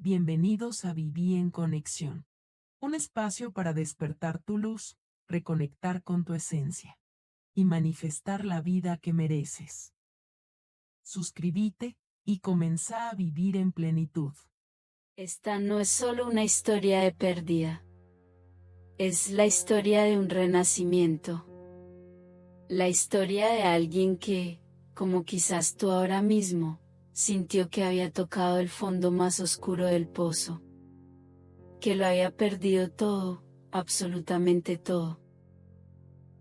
Bienvenidos a Viví en Conexión, un espacio para despertar tu luz, reconectar con tu esencia y manifestar la vida que mereces. Suscríbete y comenzá a vivir en plenitud. Esta no es solo una historia de pérdida. Es la historia de un renacimiento. La historia de alguien que, como quizás tú ahora mismo, sintió que había tocado el fondo más oscuro del pozo. Que lo había perdido todo, absolutamente todo.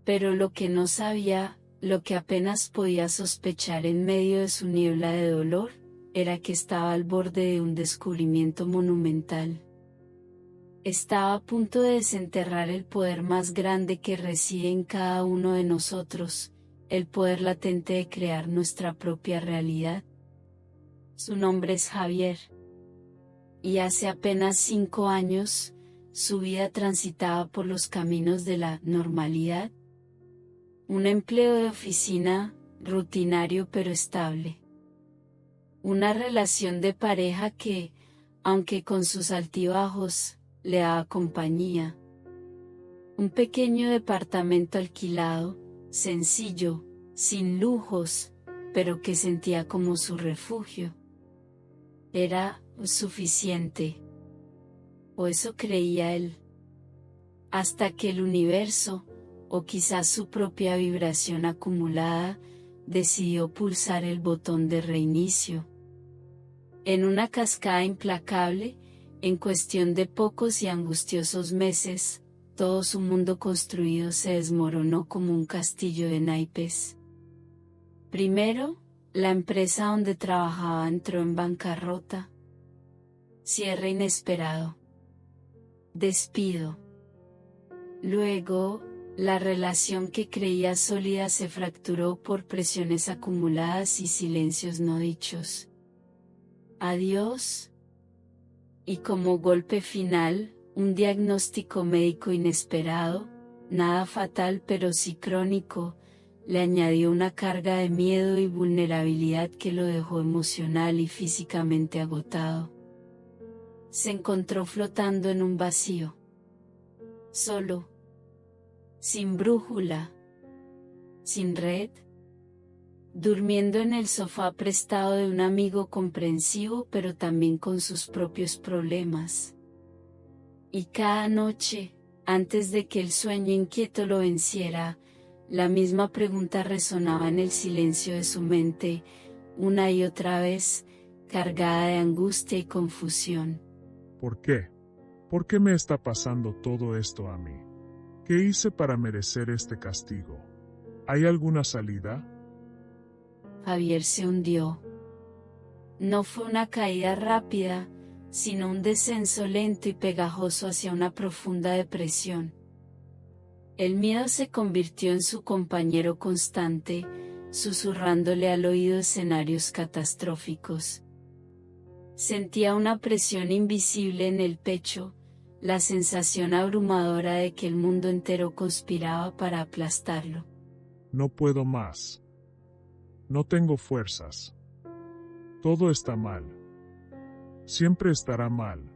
Pero lo que no sabía, lo que apenas podía sospechar en medio de su niebla de dolor, era que estaba al borde de un descubrimiento monumental. Estaba a punto de desenterrar el poder más grande que reside en cada uno de nosotros, el poder latente de crear nuestra propia realidad. Su nombre es Javier. Y hace apenas 5 años, su vida transitaba por los caminos de la normalidad. Un empleo de oficina, rutinario pero estable. Una relación de pareja que, aunque con sus altibajos, le daba compañía. Un pequeño departamento alquilado, sencillo, sin lujos, pero que sentía como su refugio. Era suficiente. O eso creía él. Hasta que el universo, o quizás su propia vibración acumulada, decidió pulsar el botón de reinicio. En una cascada implacable, en cuestión de pocos y angustiosos meses, todo su mundo construido se desmoronó como un castillo de naipes. Primero, la empresa donde trabajaba entró en bancarrota. Cierre inesperado. Despido. Luego, la relación que creía sólida se fracturó por presiones acumuladas y silencios no dichos. Adiós. Y como golpe final, un diagnóstico médico inesperado, nada fatal pero sí crónico, le añadió una carga de miedo y vulnerabilidad que lo dejó emocional y físicamente agotado. Se encontró flotando en un vacío. Solo. Sin brújula. Sin red. Durmiendo en el sofá prestado de un amigo comprensivo pero también con sus propios problemas. Y cada noche, antes de que el sueño inquieto lo venciera, la misma pregunta resonaba en el silencio de su mente, una y otra vez, cargada de angustia y confusión. ¿Por qué? ¿Por qué me está pasando todo esto a mí? ¿Qué hice para merecer este castigo? ¿Hay alguna salida? Javier se hundió. No fue una caída rápida, sino un descenso lento y pegajoso hacia una profunda depresión. El miedo se convirtió en su compañero constante, susurrándole al oído escenarios catastróficos. Sentía una presión invisible en el pecho, la sensación abrumadora de que el mundo entero conspiraba para aplastarlo. No puedo más. No tengo fuerzas. Todo está mal. Siempre estará mal.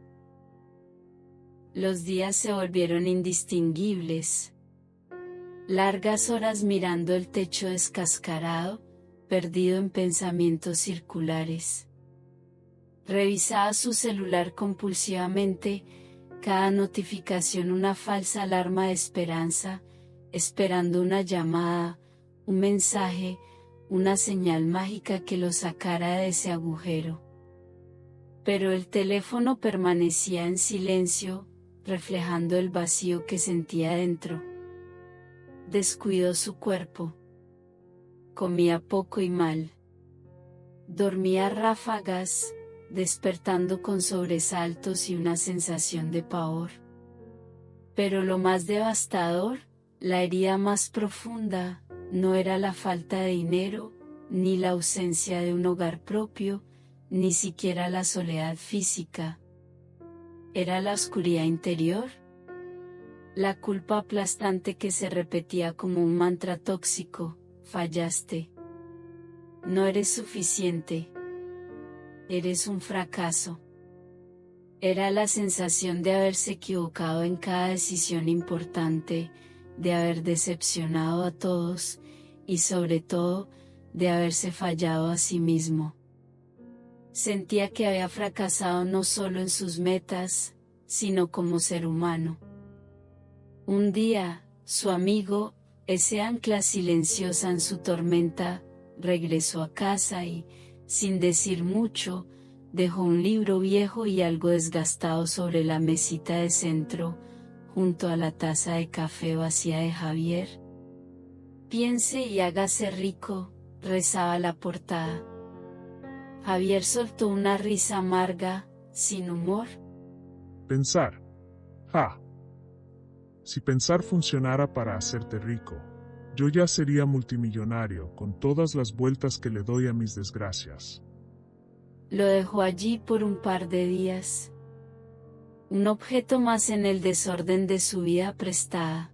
Los días se volvieron indistinguibles. Largas horas mirando el techo descascarado, perdido en pensamientos circulares. Revisaba su celular compulsivamente, cada notificación una falsa alarma de esperanza, esperando una llamada, un mensaje, una señal mágica que lo sacara de ese agujero. Pero el teléfono permanecía en silencio, reflejando el vacío que sentía dentro. Descuidó su cuerpo. Comía poco y mal. Dormía a ráfagas, despertando con sobresaltos y una sensación de pavor. Pero lo más devastador, la herida más profunda, no era la falta de dinero, ni la ausencia de un hogar propio, ni siquiera la soledad física. Era la oscuridad interior. La culpa aplastante que se repetía como un mantra tóxico: fallaste. No eres suficiente. Eres un fracaso. Era la sensación de haberse equivocado en cada decisión importante, de haber decepcionado a todos, y sobre todo, de haberse fallado a sí mismo. Sentía que había fracasado no solo en sus metas, sino como ser humano. Un día, su amigo, ese ancla silenciosa en su tormenta, regresó a casa y, sin decir mucho, dejó un libro viejo y algo desgastado sobre la mesita de centro, junto a la taza de café vacía de Javier. Piense y hágase rico, rezaba la portada. Javier soltó una risa amarga, sin humor. Pensar. ¡Ja! Si pensar funcionara para hacerte rico, yo ya sería multimillonario con todas las vueltas que le doy a mis desgracias. Lo dejó allí por un par de días. Un objeto más en el desorden de su vida prestada.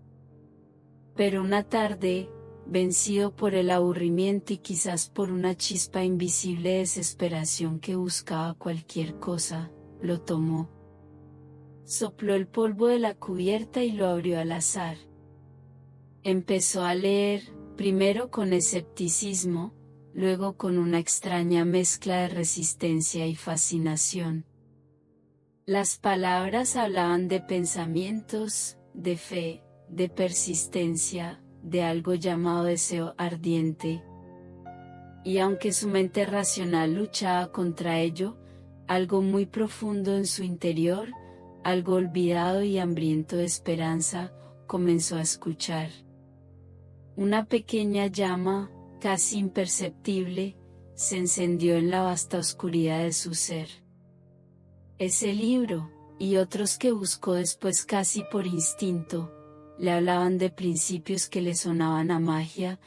Pero una tarde, vencido por el aburrimiento y quizás por una chispa invisible de desesperación que buscaba cualquier cosa, lo tomó. Sopló el polvo de la cubierta y lo abrió al azar. Empezó a leer, primero con escepticismo, luego con una extraña mezcla de resistencia y fascinación. Las palabras hablaban de pensamientos, de fe, de persistencia, de algo llamado deseo ardiente. Y aunque su mente racional luchaba contra ello, algo muy profundo en su interior, algo olvidado y hambriento de esperanza, comenzó a escuchar. Una pequeña llama, casi imperceptible, se encendió en la vasta oscuridad de su ser. Ese libro, y otros que buscó después casi por instinto, le hablaban de principios que le sonaban a magia,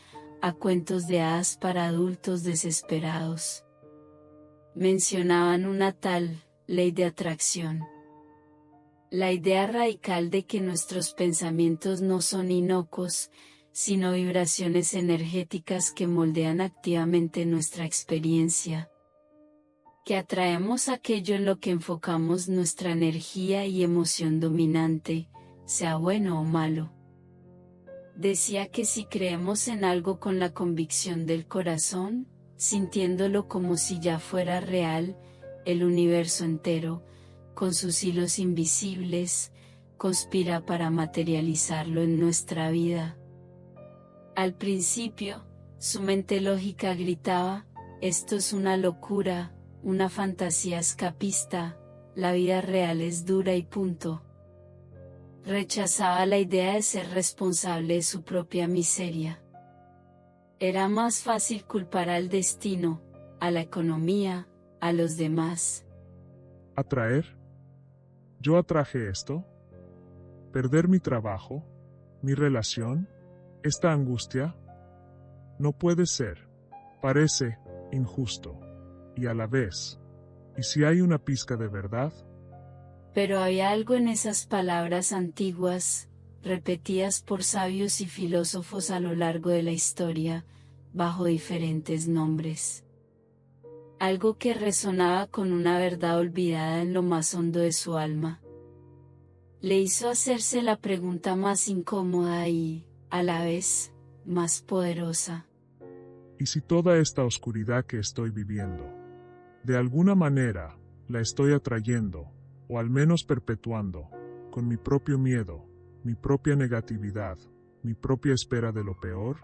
a cuentos de hadas para adultos desesperados. Mencionaban una tal ley de atracción. La idea radical de que nuestros pensamientos no son inocuos, sino vibraciones energéticas que moldean activamente nuestra experiencia. Que atraemos aquello en lo que enfocamos nuestra energía y emoción dominante, sea bueno o malo. Decía que si creemos en algo con la convicción del corazón, sintiéndolo como si ya fuera real, el universo entero, con sus hilos invisibles, conspira para materializarlo en nuestra vida. Al principio, su mente lógica gritaba, esto es una locura, una fantasía escapista, la vida real es dura y punto. Rechazaba la idea de ser responsable de su propia miseria. Era más fácil culpar al destino, a la economía, a los demás. ¿Atraer? ¿Yo atraje esto? ¿Perder mi trabajo? ¿Mi relación? ¿Esta angustia? No puede ser. Parece injusto. Y a la vez, ¿y si hay una pizca de verdad? Pero había algo en esas palabras antiguas, repetidas por sabios y filósofos a lo largo de la historia, bajo diferentes nombres. Algo que resonaba con una verdad olvidada en lo más hondo de su alma. Le hizo hacerse la pregunta más incómoda y, a la vez, más poderosa. ¿Y si toda esta oscuridad que estoy viviendo, de alguna manera, la estoy atrayendo, o al menos perpetuando, con mi propio miedo, mi propia negatividad, mi propia espera de lo peor?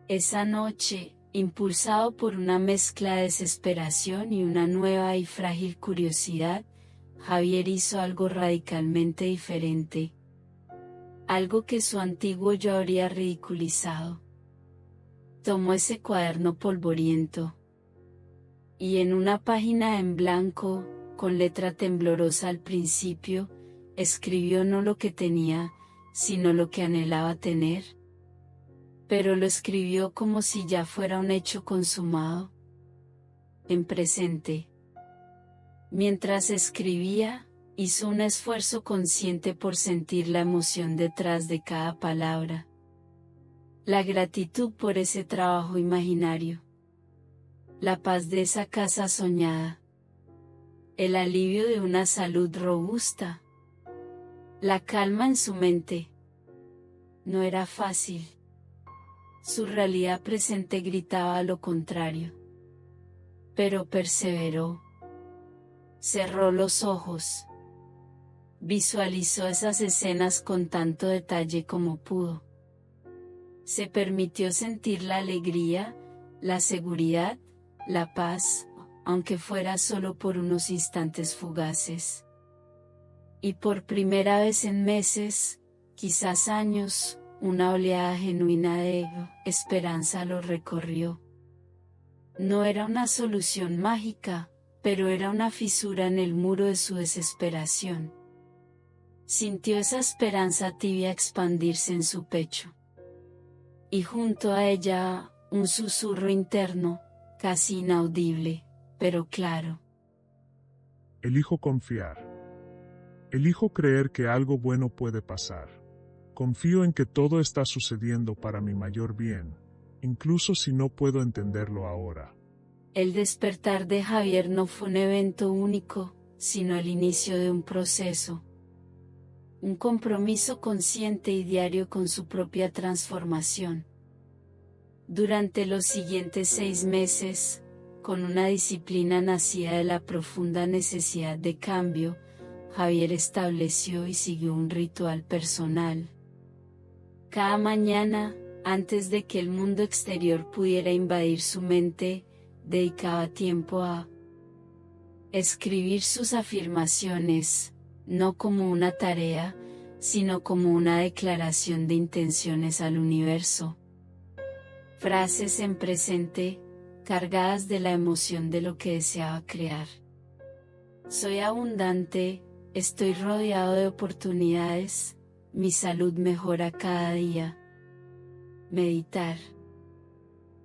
Esa noche, impulsado por una mezcla de desesperación y una nueva y frágil curiosidad, Javier hizo algo radicalmente diferente. Algo que su antiguo yo habría ridiculizado. Tomó ese cuaderno polvoriento. Y en una página en blanco, con letra temblorosa al principio, escribió no lo que tenía, sino lo que anhelaba tener. Pero lo escribió como si ya fuera un hecho consumado. En presente. Mientras escribía, hizo un esfuerzo consciente por sentir la emoción detrás de cada palabra. La gratitud por ese trabajo imaginario. La paz de esa casa soñada. el alivio de una salud robusta, la calma en su mente. No era fácil. Su realidad presente gritaba lo contrario. Pero perseveró. Cerró los ojos. Visualizó esas escenas con tanto detalle como pudo. Se permitió sentir la alegría, la seguridad, la paz, aunque fuera solo por unos instantes fugaces. Y por primera vez en meses, quizás años, una oleada genuina de esperanza lo recorrió. No era una solución mágica, pero era una fisura en el muro de su desesperación. Sintió esa esperanza tibia expandirse en su pecho. Y junto a ella, un susurro interno, casi inaudible, pero claro. Elijo confiar. Elijo creer que algo bueno puede pasar. Confío en que todo está sucediendo para mi mayor bien, incluso si no puedo entenderlo ahora. El despertar de Javier no fue un evento único, sino el inicio de un proceso. Un compromiso consciente y diario con su propia transformación. Durante los siguientes 6 meses, con una disciplina nacida de la profunda necesidad de cambio, Javier estableció y siguió un ritual personal. Cada mañana, antes de que el mundo exterior pudiera invadir su mente, dedicaba tiempo a escribir sus afirmaciones, no como una tarea, sino como una declaración de intenciones al universo. Frases en presente, cargadas de la emoción de lo que deseaba crear. Soy abundante, estoy rodeado de oportunidades, mi salud mejora cada día. Meditar.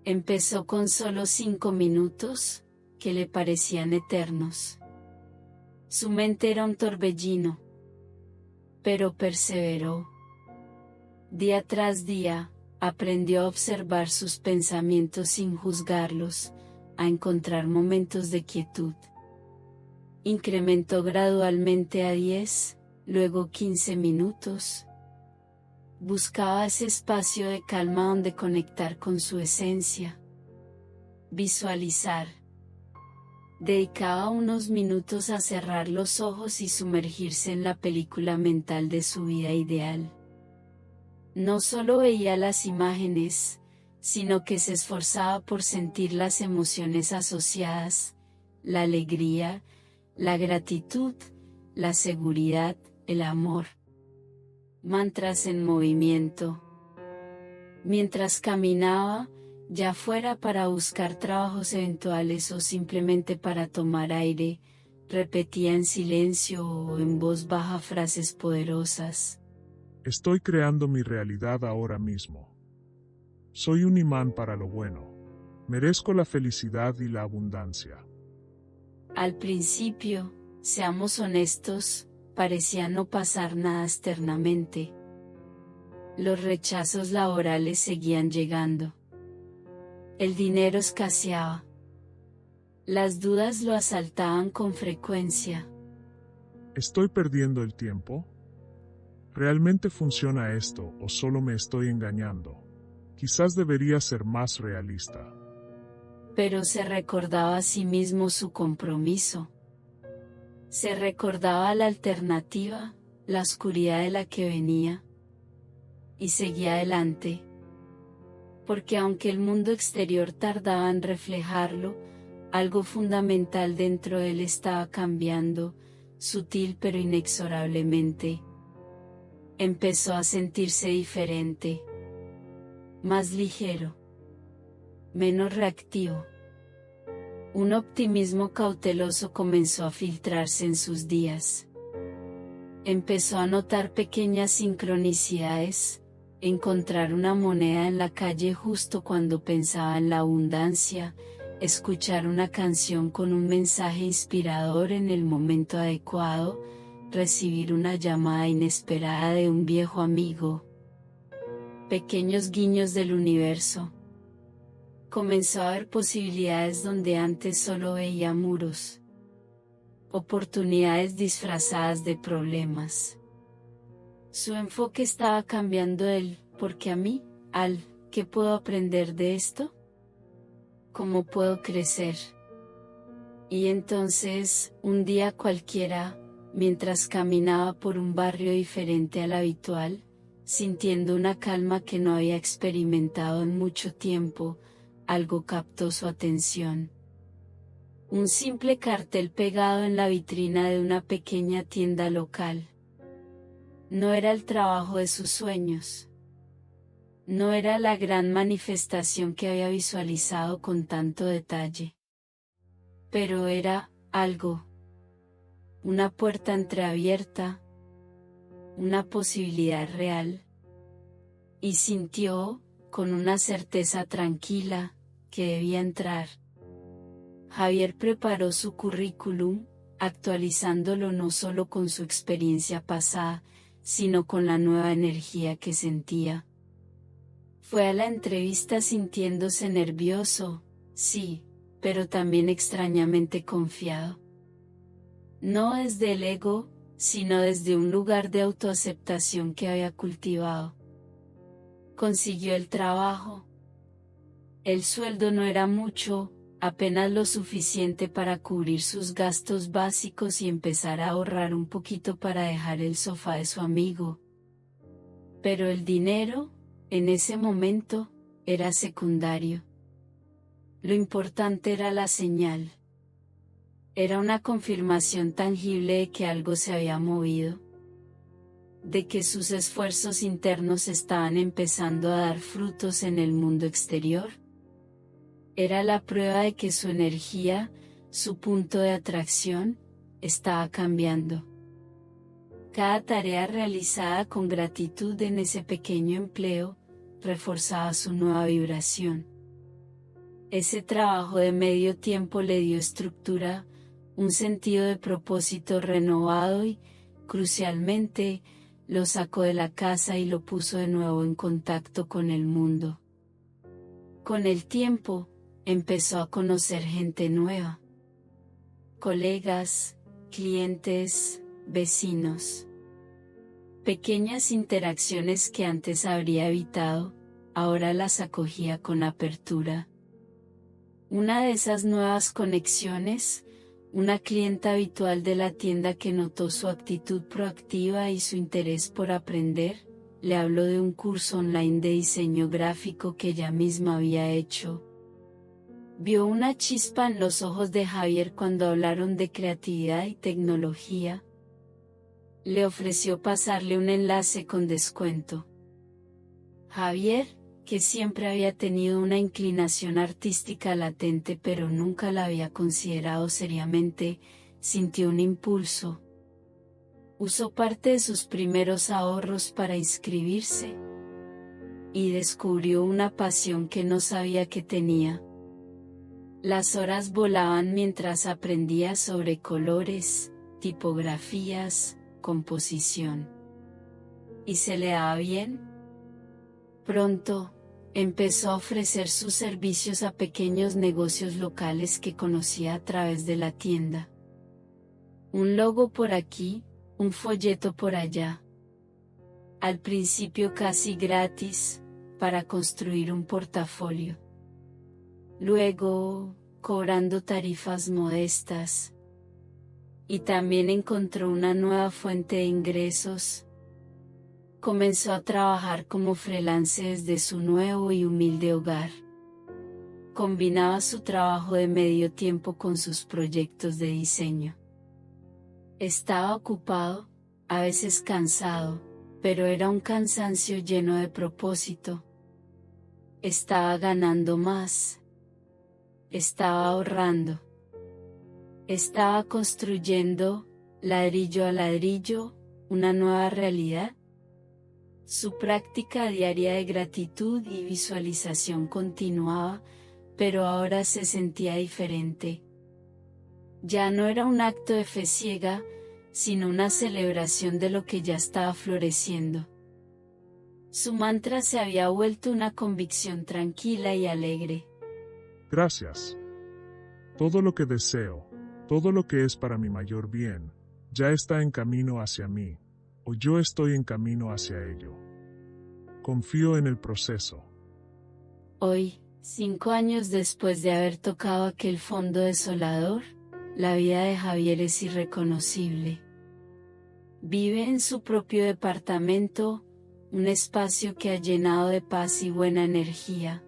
Empezó con solo 5 minutos, que le parecían eternos. Su mente era un torbellino. Pero perseveró. Día tras día, aprendió a observar sus pensamientos sin juzgarlos, a encontrar momentos de quietud. Incrementó gradualmente a 10, luego 15 minutos. Buscaba ese espacio de calma donde conectar con su esencia. Visualizar. Dedicaba unos minutos a cerrar los ojos y sumergirse en la película mental de su vida ideal. No solo veía las imágenes, sino que se esforzaba por sentir las emociones asociadas, la alegría, la gratitud, la seguridad, el amor. Mantras en movimiento. Mientras caminaba, ya fuera para buscar trabajos eventuales o simplemente para tomar aire, repetía en silencio o en voz baja frases poderosas. Estoy creando mi realidad ahora mismo. Soy un imán para lo bueno. Merezco la felicidad y la abundancia. Al principio, seamos honestos, parecía no pasar nada externamente. Los rechazos laborales seguían llegando. El dinero escaseaba. Las dudas lo asaltaban con frecuencia. ¿Estoy perdiendo el tiempo? ¿Realmente funciona esto o solo me estoy engañando? Quizás debería ser más realista. Pero se recordaba a sí mismo su compromiso. Se recordaba la alternativa, la oscuridad de la que venía. Y seguía adelante. Porque aunque el mundo exterior tardaba en reflejarlo, algo fundamental dentro de él estaba cambiando, sutil pero inexorablemente. Empezó a sentirse diferente. Más ligero. Menos reactivo. Un optimismo cauteloso comenzó a filtrarse en sus días. Empezó a notar pequeñas sincronicidades, encontrar una moneda en la calle justo cuando pensaba en la abundancia, escuchar una canción con un mensaje inspirador en el momento adecuado, recibir una llamada inesperada de un viejo amigo. Pequeños guiños del universo. Comenzó a ver posibilidades donde antes solo veía muros. oportunidades disfrazadas de problemas. Su enfoque estaba cambiando del ¿por qué a mí? Al ¿qué puedo aprender de esto? ¿Cómo puedo crecer? Y entonces, un día cualquiera, mientras caminaba por un barrio diferente al habitual, sintiendo una calma que no había experimentado en mucho tiempo, algo captó su atención. Un simple cartel pegado en la vitrina de una pequeña tienda local. No era el trabajo de sus sueños. No era la gran manifestación que había visualizado con tanto detalle. Pero era algo. Una puerta entreabierta. Una posibilidad real. Y sintió, con una certeza tranquila, que debía entrar. Javier preparó su currículum, actualizándolo no solo con su experiencia pasada, sino con la nueva energía que sentía. Fue a la entrevista sintiéndose nervioso, sí, pero también extrañamente confiado. No desde el ego, sino desde un lugar de autoaceptación que había cultivado. Consiguió el trabajo. El sueldo no era mucho, apenas lo suficiente para cubrir sus gastos básicos y empezar a ahorrar un poquito para dejar el sofá de su amigo. Pero el dinero, en ese momento, era secundario. Lo importante era la señal. Era una confirmación tangible de que algo se había movido. De que sus esfuerzos internos estaban empezando a dar frutos en el mundo exterior. Era la prueba de que su energía, su punto de atracción, estaba cambiando. Cada tarea realizada con gratitud en ese pequeño empleo, reforzaba su nueva vibración. Ese trabajo de medio tiempo le dio estructura, un sentido de propósito renovado y, crucialmente, lo sacó de la casa y lo puso de nuevo en contacto con el mundo. Con el tiempo, empezó a conocer gente nueva. Colegas, clientes, vecinos. Pequeñas interacciones que antes habría evitado, ahora las acogía con apertura. Una de esas nuevas conexiones, una clienta habitual de la tienda que notó su actitud proactiva y su interés por aprender, le habló de un curso online de diseño gráfico que ella misma había hecho. Vio una chispa en los ojos de Javier cuando hablaron de creatividad y tecnología. Le ofreció pasarle un enlace con descuento. Javier, que siempre había tenido una inclinación artística latente pero nunca la había considerado seriamente, sintió un impulso. Usó parte de sus primeros ahorros para inscribirse. Y descubrió una pasión que no sabía que tenía. Las horas volaban mientras aprendía sobre colores, tipografías, composición. ¿Y se le daba bien? Pronto, empezó a ofrecer sus servicios a pequeños negocios locales que conocía a través de la tienda. Un logo por aquí, un folleto por allá. Al principio casi gratis, para construir un portafolio. Luego, cobrando tarifas modestas. Y también encontró una nueva fuente de ingresos. Comenzó a trabajar como freelance desde su nuevo y humilde hogar. Combinaba su trabajo de medio tiempo con sus proyectos de diseño. Estaba ocupado, a veces cansado, pero era un cansancio lleno de propósito. Estaba ganando más. Estaba ahorrando. Estaba construyendo, ladrillo a ladrillo, una nueva realidad. Su práctica diaria de gratitud y visualización continuaba, pero ahora se sentía diferente. Ya no era un acto de fe ciega, sino una celebración de lo que ya estaba floreciendo. Su mantra se había vuelto una convicción tranquila y alegre. Gracias. Todo lo que deseo, Todo lo que es para mi mayor bien, ya está en camino hacia mí, o yo estoy en camino hacia ello. Confío en el proceso. Hoy, 5 años después de haber tocado aquel fondo desolador, la vida de Javier es irreconocible. Vive en su propio departamento, un espacio que ha llenado de paz y buena energía.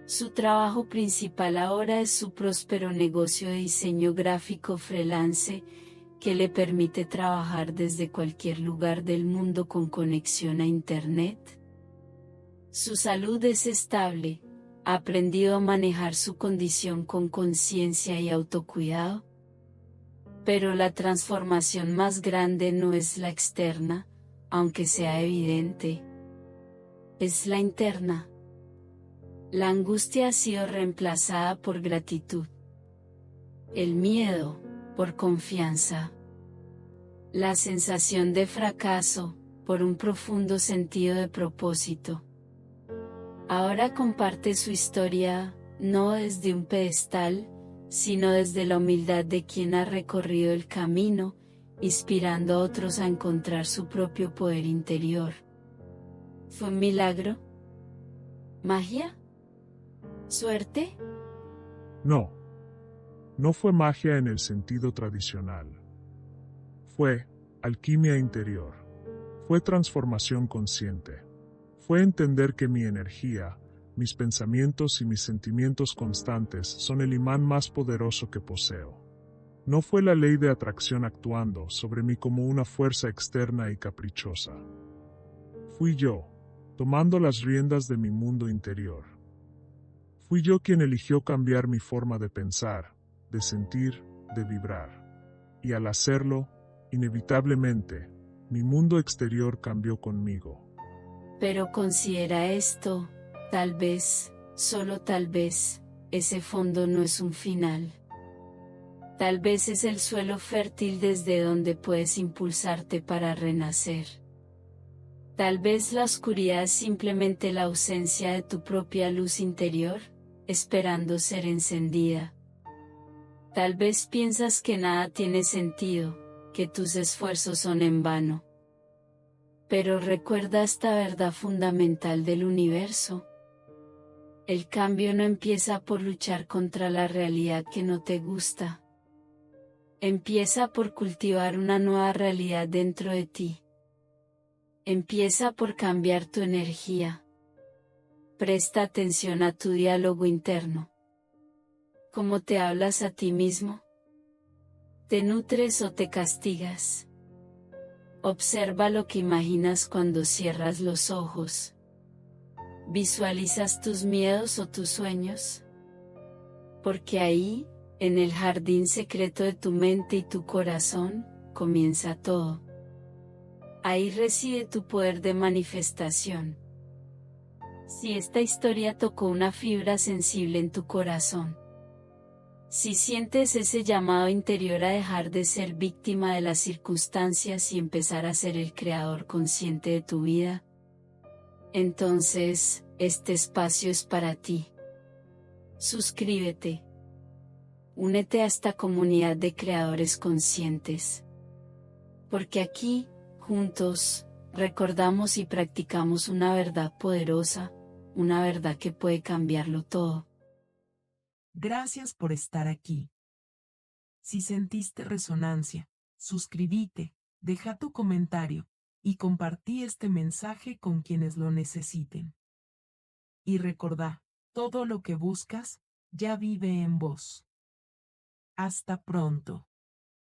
Su trabajo principal ahora es su próspero negocio de diseño gráfico freelance, que le permite trabajar desde cualquier lugar del mundo con conexión a Internet. Su salud es estable, ha aprendido a manejar su condición con conciencia y autocuidado. Pero la transformación más grande no es la externa, aunque sea evidente. Es la interna. La angustia ha sido reemplazada por gratitud. El miedo, por confianza. La sensación de fracaso, por un profundo sentido de propósito. Ahora comparte su historia, no desde un pedestal, sino desde la humildad de quien ha recorrido el camino, inspirando a otros a encontrar su propio poder interior. ¿Fue un milagro? ¿Magia? ¿Suerte? No. No fue magia en el sentido tradicional. Fue alquimia interior. Fue transformación consciente. Fue entender que mi energía, mis pensamientos y mis sentimientos constantes son el imán más poderoso que poseo. No fue la ley de atracción actuando sobre mí como una fuerza externa y caprichosa. Fui yo, tomando las riendas de mi mundo interior. Fui yo quien eligió cambiar mi forma de pensar, de sentir, de vibrar. Y al hacerlo, inevitablemente, mi mundo exterior cambió conmigo. Pero considera esto, tal vez, solo tal vez, ese fondo no es un final. Tal vez es el suelo fértil desde donde puedes impulsarte para renacer. Tal vez la oscuridad es simplemente la ausencia de tu propia luz interior, esperando ser encendida. Tal vez piensas que nada tiene sentido, que tus esfuerzos son en vano. Pero recuerda esta verdad fundamental del universo. El cambio no empieza por luchar contra la realidad que no te gusta. Empieza por cultivar una nueva realidad dentro de ti. Empieza por cambiar tu energía. Presta atención a tu diálogo interno. ¿Cómo te hablas a ti mismo? ¿Te nutres o te castigas? Observa lo que imaginas cuando cierras los ojos. ¿Visualizas tus miedos o tus sueños? Porque ahí, en el jardín secreto de tu mente y tu corazón, comienza todo. Ahí reside tu poder de manifestación. Si esta historia tocó una fibra sensible en tu corazón, si sientes ese llamado interior a dejar de ser víctima de las circunstancias y empezar a ser el creador consciente de tu vida, entonces, este espacio es para ti. Suscríbete. Únete a esta comunidad de creadores conscientes. Porque aquí, juntos, recordamos y practicamos una verdad poderosa, una verdad que puede cambiarlo todo. Gracias por estar aquí. Si sentiste resonancia, suscríbete, deja tu comentario y compartí este mensaje con quienes lo necesiten. Y recordá, todo lo que buscas ya vive en vos. Hasta pronto.